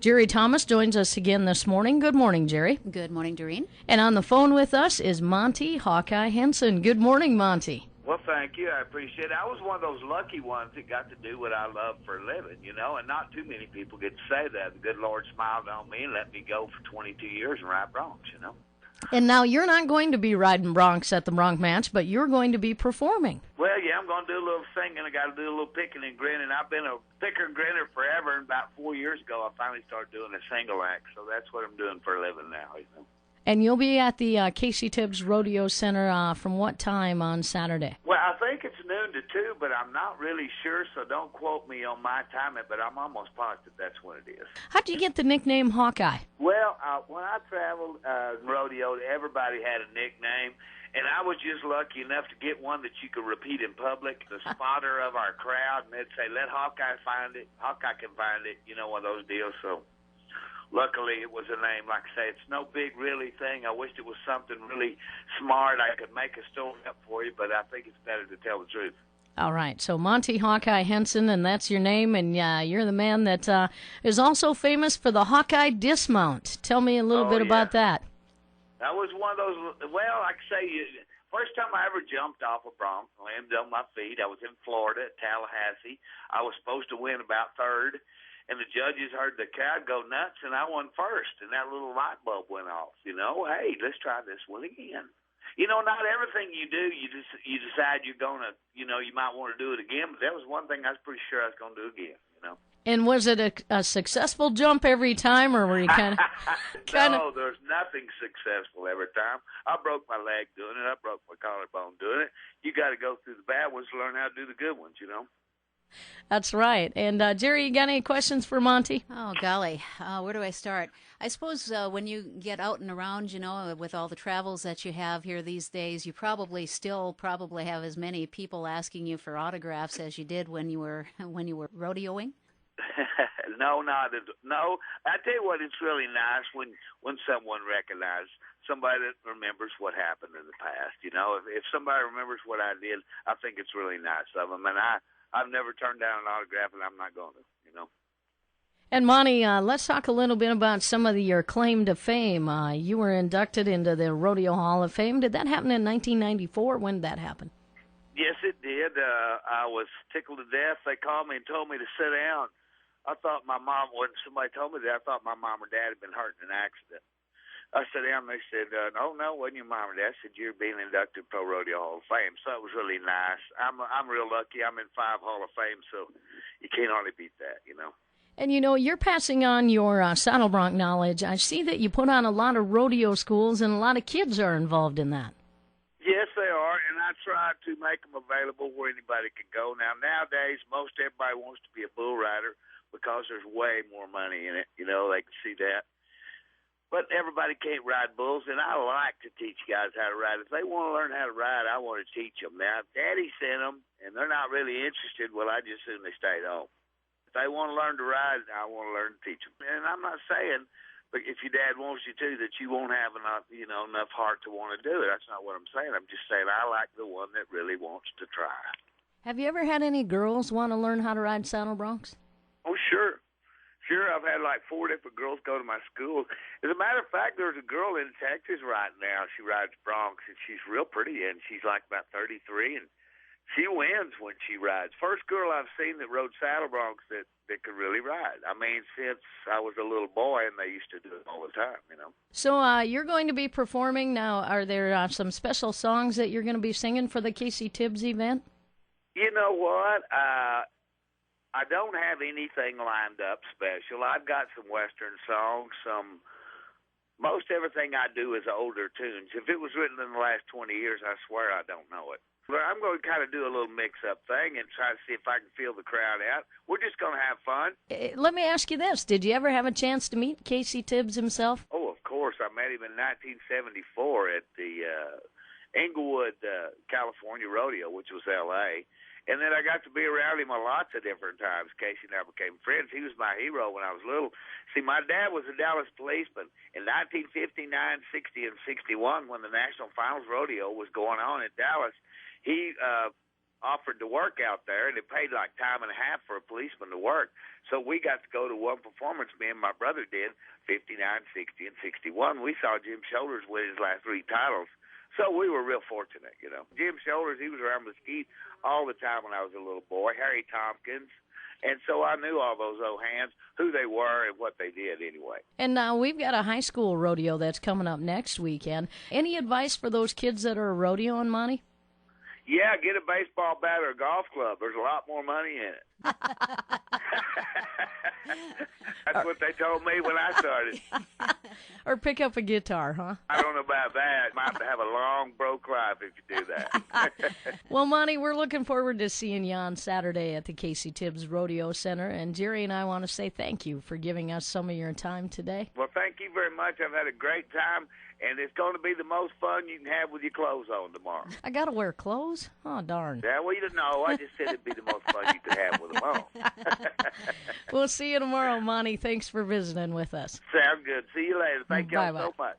Jerry Thomas joins us again this morning. Good morning, Jerry. Good morning, Doreen. And on the phone with us is Monty Hawkeye Henson. Good morning, Monty. Well, thank you. I appreciate it. I was one of those lucky ones that got to do what I love for a living, and not too many people get to say that. The good Lord smiled on me and let me go for 22 years and ride broncs. And now you're not going to be riding broncs at the bronc match, but you're going to be performing. Well, yeah, I'm going to do a little singing. I got to do a little picking and grinning. I've been a picker and grinner forever, and about 4 years ago, I finally started doing a single act, so that's what I'm doing for a living now. And you'll be at the Casey Tibbs Rodeo Center from what time on Saturday? Well, I think it's noon to 2, but I'm not really sure, so don't quote me on my timing, but I'm almost positive that's when it is. How'd you get the nickname Hawkeye? Well, when I traveled rodeo, everybody had a nickname, and I was just lucky enough to get one that you could repeat in public. The spotter of our crowd, and they'd say, let Hawkeye find it. Hawkeye can find it, one of those deals, so... Luckily, it was a name, like I say, it's no big really thing. I wished it was something really smart. I could make a story up for you, but I think it's better to tell the truth. All right, so Monty Hawkeye Henson, and that's your name, and you're the man that is also famous for the Hawkeye dismount. Tell me a little bit about that. That was one of those, well, like I say, first time I ever jumped off a bronc, landed on my feet. I was in Florida at Tallahassee. I was supposed to win about third. And the judges heard the crowd go nuts, and I won first. And that little light bulb went off. Hey, let's try this one again. Not everything you do, you decide you're gonna, you might want to do it again. But that was one thing I was pretty sure I was gonna do again. And was it a successful jump every time, or were you kind of? No, there's nothing successful every time. I broke my leg doing it. I broke my collarbone doing it. You got to go through the bad ones to learn how to do the good ones. That's right. And, Jerry, you got any questions for Monty? Oh, golly. Where do I start? I suppose when you get out and around, with all the travels that you have here these days, you still have as many people asking you for autographs as you did when you were rodeoing? No. I tell you what, it's really nice when someone recognizes somebody that remembers what happened in the past. If somebody remembers what I did, I think it's really nice of them. And I've never turned down an autograph, and I'm not going to, And, Monty, let's talk a little bit about some of your claim to fame. You were inducted into the Rodeo Hall of Fame. Did that happen in 1994? When did that happen? Yes, it did. I was tickled to death. They called me and told me to sit down. I thought my mom, when somebody told me that, I thought my mom or dad had been hurt in an accident. I sat down and they said, no, it wasn't your mom or dad. I said, you're being inducted to Pro Rodeo Hall of Fame. So it was really nice. I'm real lucky. I'm in 5 Hall of Fame, so you can't hardly beat that, And, you're passing on your saddle bronc knowledge. I see that you put on a lot of rodeo schools, and a lot of kids are involved in that. Yes, they are, and I try to make them available where anybody can go. Now, nowadays, most everybody wants to be a bull rider because there's way more money in it. They can see that. But everybody can't ride bulls, and I like to teach guys how to ride. If they want to learn how to ride, I want to teach them. Now, if Daddy sent them, and they're not really interested, well, I just assume they stayed home. If they want to learn to ride, I want to learn to teach them. And I'm not saying, but if your dad wants you to, that you won't have enough heart to want to do it. That's not what I'm saying. I'm just saying I like the one that really wants to try. Have you ever had any girls want to learn how to ride saddle broncs? Oh, sure. Sure, I've had like 4 different girls go to my school. As a matter of fact, there's a girl in Texas right now. She rides broncs, and she's real pretty, and she's like about 33, and she wins when she rides. First girl I've seen that rode saddle broncs that could really ride. I mean, since I was a little boy, and they used to do it all the time, So you're going to be performing now. Are there some special songs that you're going to be singing for the Casey Tibbs event? You know what? I don't have anything lined up special. I've got some Western songs, most everything I do is older tunes. If it was written in the last 20 years, I swear I don't know it. But I'm going to kind of do a little mix-up thing and try to see if I can feel the crowd out. We're just going to have fun. Let me ask you this. Did you ever have a chance to meet Casey Tibbs himself? Oh, of course. I met him in 1974 at the Inglewood, California Rodeo, which was L.A., and then I got to be around him a lots of different times. Casey and I became friends. He was my hero when I was little. See, my dad was a Dallas policeman. In 1959, 60, and 61, when the National Finals Rodeo was going on in Dallas, he offered to work out there, and it paid like time and a half for a policeman to work. So we got to go to one performance, me and my brother did, 59, 60, and 61. We saw Jim Shoulders win his last 3 titles. So we were real fortunate, you know. Jim Shoulders, he was around Mesquite all the time when I was a little boy. Harry Tompkins. And so I knew all those old hands, who they were and what they did anyway. And now we've got a high school rodeo that's coming up next weekend. Any advice for those kids that are rodeoing, Monty? Yeah, get a baseball bat or a golf club. There's a lot more money in it. That's what they told me when I started. Or pick up a guitar, huh? I don't know about that. Might have a long broke life if you do that. Well, Monty, we're looking forward to seeing you on Saturday at the Casey Tibbs Rodeo Center. And Jerry and I want to say thank you for giving us some of your time today. Well, thank you very much. I've had a great time, and it's going to be the most fun you can have with your clothes on tomorrow. I got to wear clothes? Oh, darn. Yeah, well, you don't know. I just said it'd be the most fun you could have with them on. We'll see you tomorrow, Monty. Thanks for visiting with us. Sounds good. See you later. Thank y'all so much.